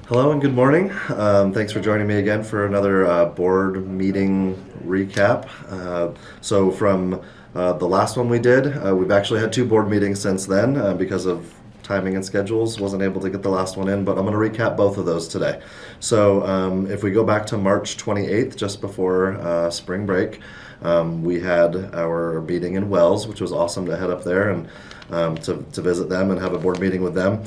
Hello and good morning. Thanks for joining me again for another board meeting recap. So from the last one we did, we've actually had two board meetings since then because of timing and schedules. Wasn't able to get the last one in, but I'm going to recap both of those today. So if we go back to March 28th, just before spring break, we had our meeting in Wells, which was awesome to head up there and to visit them and have a board meeting with them.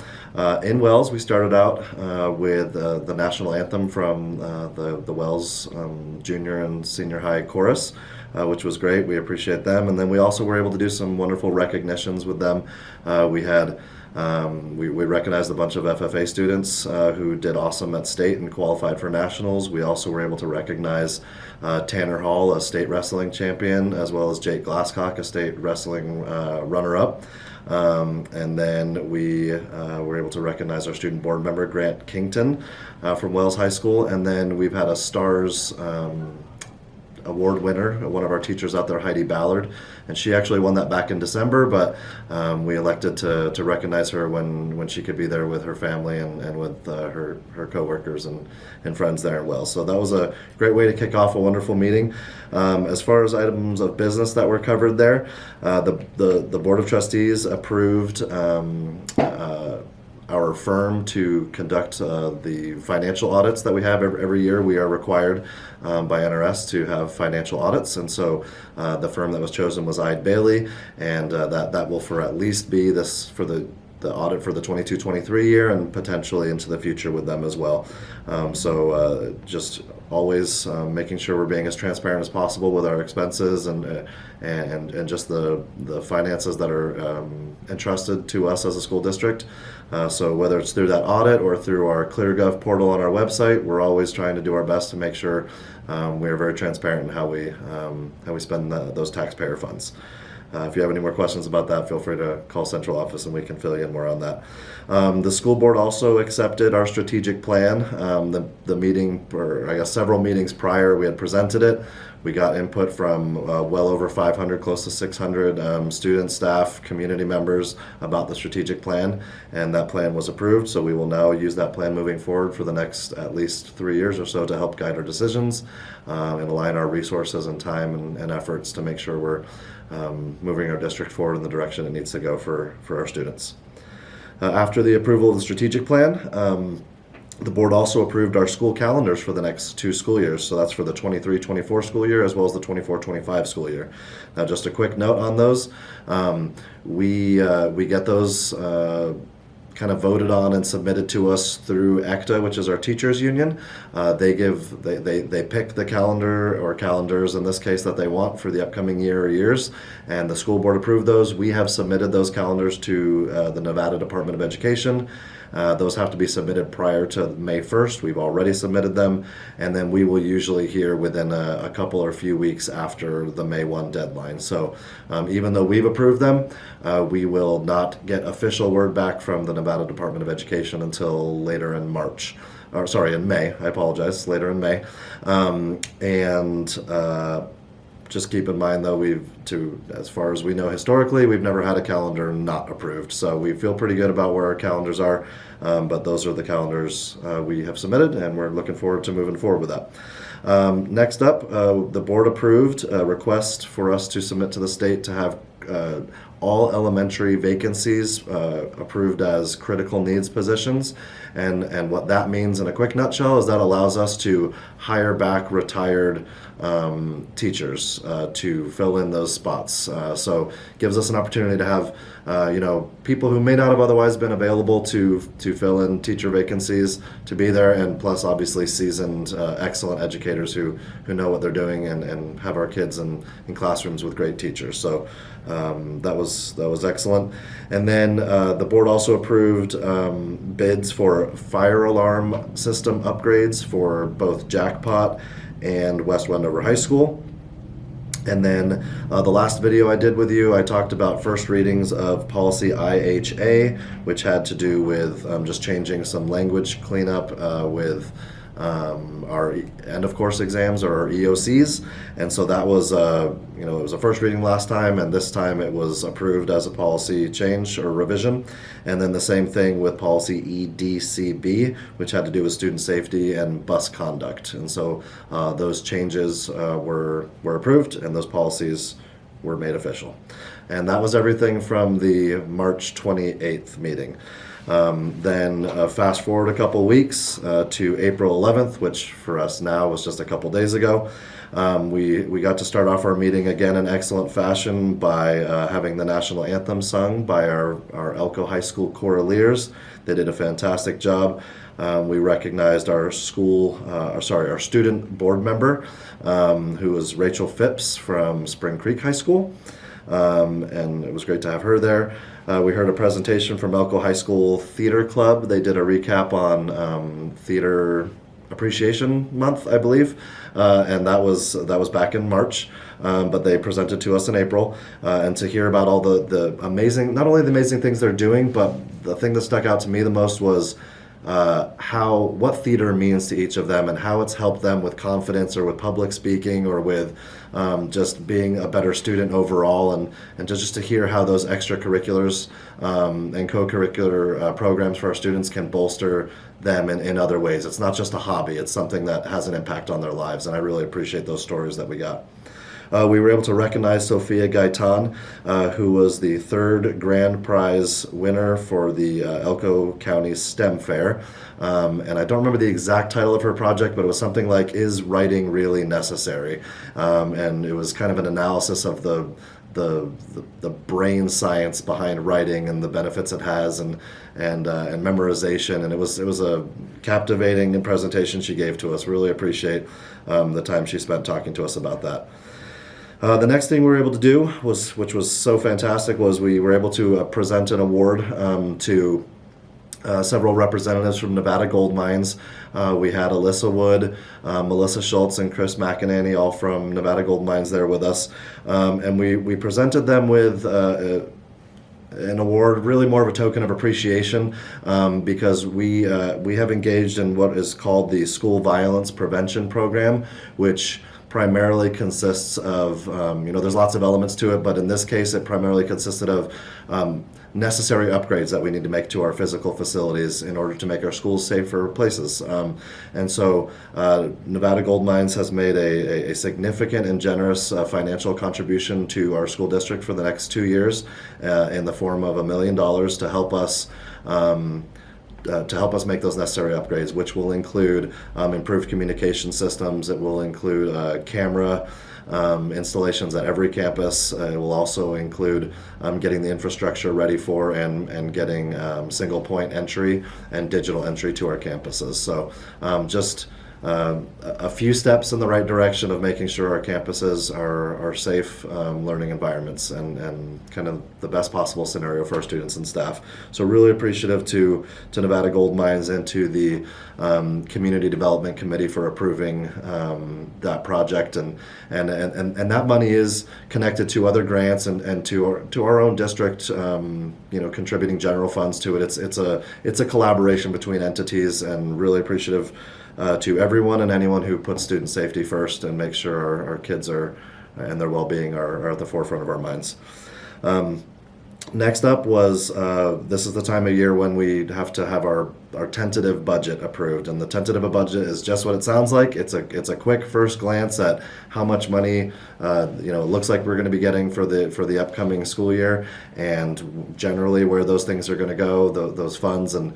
In Wells, we started out with the national anthem from the Wells junior and senior high chorus, which was great. We appreciate them. And then we also were able to do some wonderful recognitions with them. We recognized a bunch of FFA students who did awesome at state and qualified for nationals. We also were able to recognize Tanner Hall, a state wrestling champion, as well as Jake Glasscock, a state wrestling runner-up. And then we were able to recognize our student board member, Grant Kington, from Wells High School. And then we've had a STARS award winner, one of our teachers out there, Heidi Ballard, and she actually won that back in December, but we elected to recognize her when she could be there with her family and with her coworkers and friends there in Wells. So that was a great way to kick off a wonderful meeting. As far as items of business that were covered there, the Board of Trustees approved our firm to conduct the financial audits that we have every year. We are required by NRS to have financial audits, and so the firm that was chosen was Eide Bailey, and that will for at least be this for the audit for the 22-23 year and potentially into the future with them as well. So just always making sure we're being as transparent as possible with our expenses and just the finances that are entrusted to us as a school district. So whether it's through that audit or through our ClearGov portal on our website, we're always trying to do our best to make sure we are very transparent in how we spend those taxpayer funds. If you have any more questions about that, feel free to call central office and we can fill you in more on that. The school board also accepted our strategic plan. The meeting, or I guess several meetings prior, we had presented it. We got input from well over 500, close to 600 students, staff, community members about the strategic plan, and that plan was approved. So we will now use that plan moving forward for the next at least 3 years or so to help guide our decisions and align our resources and time and efforts to make sure we're moving our district forward in the direction it needs to go for our students. After the approval of the strategic plan, the board also approved our school calendars for the next 2 school years. So that's for the 23-24 school year as well as the 24-25 school year. Now, just a quick note on those. We get those kind of voted on and submitted to us through ECTA, which is our teachers union. They pick the calendar or calendars in this case that they want for the upcoming year or years, and the school board approved those. We have submitted those calendars to the Nevada Department of Education. Those have to be submitted prior to May 1st. We've already submitted them, and then we will usually hear within a couple or few weeks after the May 1 deadline. So even though we've approved them, we will not get official word back from the Nevada Department of Education until later in March. Or sorry, in May. I apologize, later in May. Just keep in mind, though, as far as we know historically, we've never had a calendar not approved. So we feel pretty good about where our calendars are, but those are the calendars we have submitted, and we're looking forward to moving forward with that. Next up, the board approved a request for us to submit to the state to have all elementary vacancies approved as critical needs positions. And what that means in a quick nutshell is that allows us to hire back retired teachers to fill in those spots. So gives us an opportunity to have people who may not have otherwise been available to fill in teacher vacancies to be there, and plus obviously seasoned excellent educators who know what they're doing and have our kids in classrooms with great teachers. So that was excellent. And then the board also approved bids for fire alarm system upgrades for both Jackpot and West Wendover High School. And then the last video I did with you, I talked about first readings of policy IHA, which had to do with just changing some language cleanup with our end of course exams, or our EOCs. And so that was, it was a first reading last time, and this time it was approved as a policy change or revision. And then the same thing with policy EDCB, which had to do with student safety and bus conduct. And so those changes were approved, and those policies were made official. And that was everything from the March 28th meeting. Then fast forward a couple weeks to April 11th, which for us now was just a couple days ago. We got to start off our meeting again in excellent fashion by having the national anthem sung by our Elko High School choraleers. They did a fantastic job. We recognized our student board member, who was Rachel Phipps from Spring Creek High School. And it was great to have her there. We heard a presentation from Elko High School Theater Club. They did a recap on Theater Appreciation Month, I believe, and that was back in March. But they presented to us in April, and to hear about all the amazing, not only the amazing things they're doing, but the thing that stuck out to me the most was what theater means to each of them, and how it's helped them with confidence, or with public speaking, or with just being a better student overall, and just to hear how those extracurriculars and co-curricular programs for our students can bolster them in other ways. It's not just a hobby, it's something that has an impact on their lives, and I really appreciate those stories that we got. We were able to recognize Sophia Gaitan, who was the third grand prize winner for the Elko County STEM Fair. And I don't remember the exact title of her project, but it was something like, "Is Writing Really Necessary?" And it was kind of an analysis of the brain science behind writing and the benefits it has, and memorization. And it was a captivating presentation she gave to us. Really appreciate the time she spent talking to us about that. The next thing we were able to do, which was so fantastic, was we were able to present an award to several representatives from Nevada Gold Mines. We had Alyssa Wood, Melissa Schultz, and Chris McEnany, all from Nevada Gold Mines, there with us. And we presented them with an award, really more of a token of appreciation, because we have engaged in what is called the School Violence Prevention Program, which primarily consists of, there's lots of elements to it, but in this case it primarily consisted of necessary upgrades that we need to make to our physical facilities in order to make our schools safer places. And so Nevada Gold Mines has made a significant and generous financial contribution to our school district for the next 2 years in the form of $1 million to help us make those necessary upgrades, which will include improved communication systems. It will include camera installations at every campus. It will also include getting the infrastructure ready for and getting single point entry and digital entry to our campuses. So just a few steps in the right direction of making sure our campuses are safe learning environments and kind of the best possible scenario for our students and staff. So really appreciative to Nevada Gold Mines and to the Community Development Committee for approving that project, and that money is connected to other grants and to our own district, contributing general funds to it. It's a collaboration between entities, and really appreciative to everyone and anyone who puts student safety first and makes sure our kids and their well-being are at the forefront of our minds. Next up was, this is the time of year when we have to have our tentative budget approved, and the tentative budget is just what it sounds like. It's a quick first glance at how much money it looks like we're going to be getting for the upcoming school year, and generally where those things are going to go, those funds, and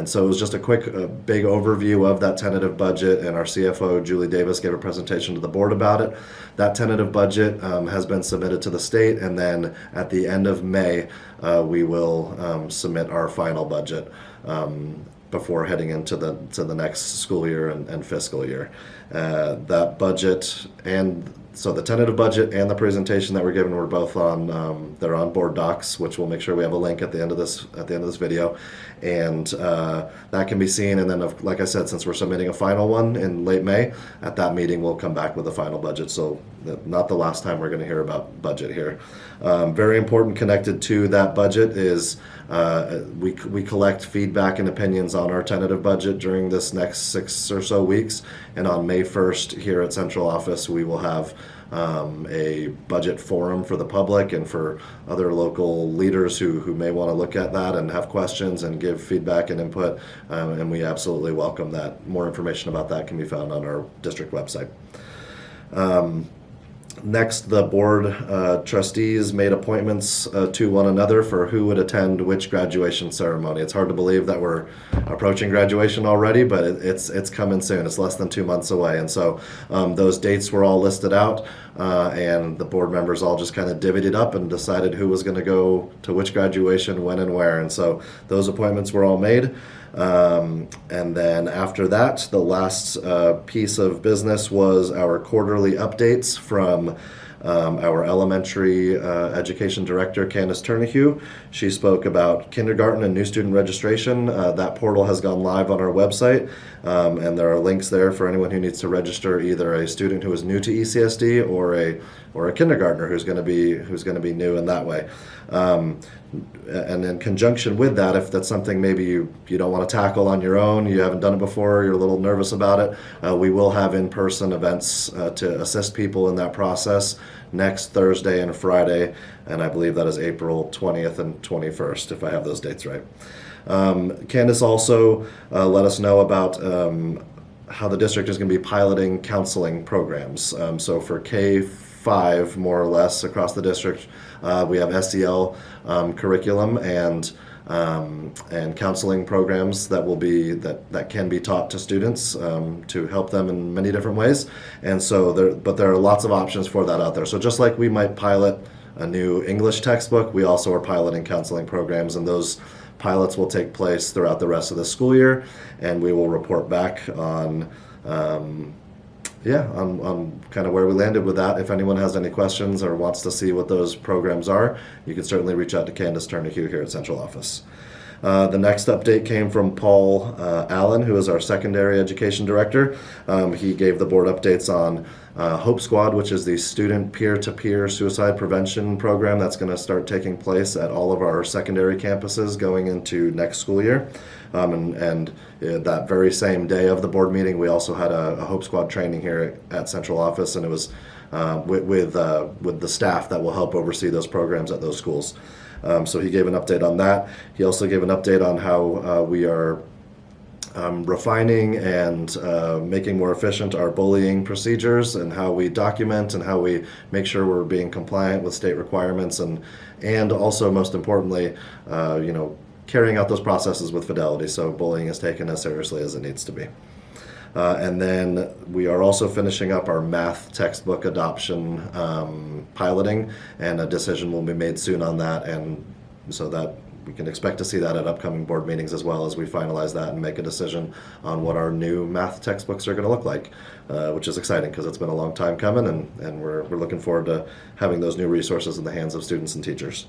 so it was just a quick, big overview of that tentative budget, and our CFO, Julie Davis, gave a presentation to the board about it. That tentative budget has been submitted to the state, and then at the end of May, we will submit our final budget before heading into the next school year and fiscal year. That budget, and so the tentative budget and the presentation that we're given were both on they're on board docs, which we'll make sure we have a link at the end of this video, and that can be seen. And then, like I said, since we're submitting a final one in late May, at that meeting we'll come back with a final budget. So not the last time we're going to hear about budget here. Very important, connected to that budget is We collect feedback and opinions on our tentative budget during this next 6 or so weeks, and on May 1st here at Central Office we will have a budget forum for the public and for other local leaders who may want to look at that and have questions and give feedback and input, and we absolutely welcome that. More information about that can be found on our district website. Next, the board trustees made appointments to one another for who would attend which graduation ceremony. It's hard to believe that we're approaching graduation already, but it's coming soon. It's less than 2 months away, and so those dates were all listed out, and the board members all just kind of divvied it up and decided who was going to go to which graduation, when, and where. And so those appointments were all made. And then after that, the last piece of business was our quarterly updates from our elementary education director, Candace Turnahue. She spoke about kindergarten and new student registration. That portal has gone live on our website, and there are links there for anyone who needs to register, either a student who is new to ECSD or a kindergartner who's going to be new in that way. And in conjunction with that, if that's something maybe you don't want to tackle on your own, you haven't done it before, you're a little nervous about it, we will have in-person events to assist people in that process next Thursday and Friday, and I believe that is April 20th and 21st, if I have those dates right. Candace also let us know about how the district is going to be piloting counseling programs. So for K-5, more or less, across the district, we have SEL curriculum and counseling programs that can be taught to students to help them in many different ways. And so there are lots of options for that out there. So just like we might pilot a new English textbook, we also are piloting counseling programs, and those pilots will take place throughout the rest of the school year, and we will report back on kind of where we landed with that. If anyone has any questions or wants to see what those programs are, you can certainly reach out to Candace Turnahue here at Central Office. The next update came from Paul Allen, who is our secondary education director. He gave the board updates on Hope Squad, which is the student peer-to-peer suicide prevention program that's going to start taking place at all of our secondary campuses going into next school year. And that very same day of the board meeting, we also had a Hope Squad training here at Central Office, and it was with the staff that will help oversee those programs at those schools. So he gave an update on that. He also gave an update on how we are refining and making more efficient our bullying procedures, and how we document and how we make sure we're being compliant with state requirements, and also, most importantly, carrying out those processes with fidelity, so bullying is taken as seriously as it needs to be. And then we are also finishing up our math textbook adoption piloting, and a decision will be made soon on that, and so that we can expect to see that at upcoming board meetings as well, as we finalize that and make a decision on what our new math textbooks are going to look like, which is exciting because it's been a long time coming, and we're looking forward to having those new resources in the hands of students and teachers.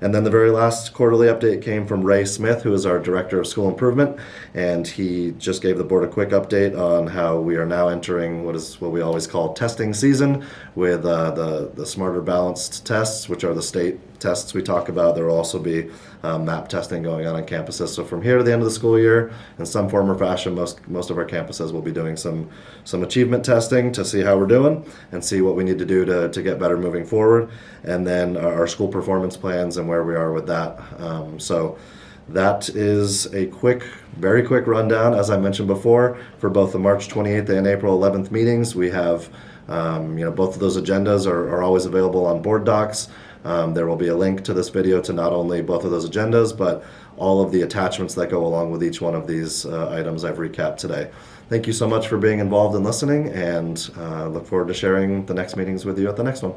And then the very last quarterly update came from Ray Smith, who is our Director of School Improvement, and he just gave the board a quick update on how we are now entering what we always call testing season with the Smarter Balanced tests, which are the state tests we talk about. There will also be MAP testing going on campuses. So from here to the end of the school year, in some form or fashion, most of our campuses will be doing some achievement testing to see how we're doing and see what we need to do to get better moving forward, and then our school performance plans and where we are with that. So that is a very quick rundown, as I mentioned before, for both the March 28th and April 11th meetings. We have both of those agendas are always available on board docs. There will be a link to this video to not only both of those agendas, but all of the attachments that go along with each one of these items I've recapped today. Thank you so much for being involved and listening, and look forward to sharing the next meetings with you at the next one.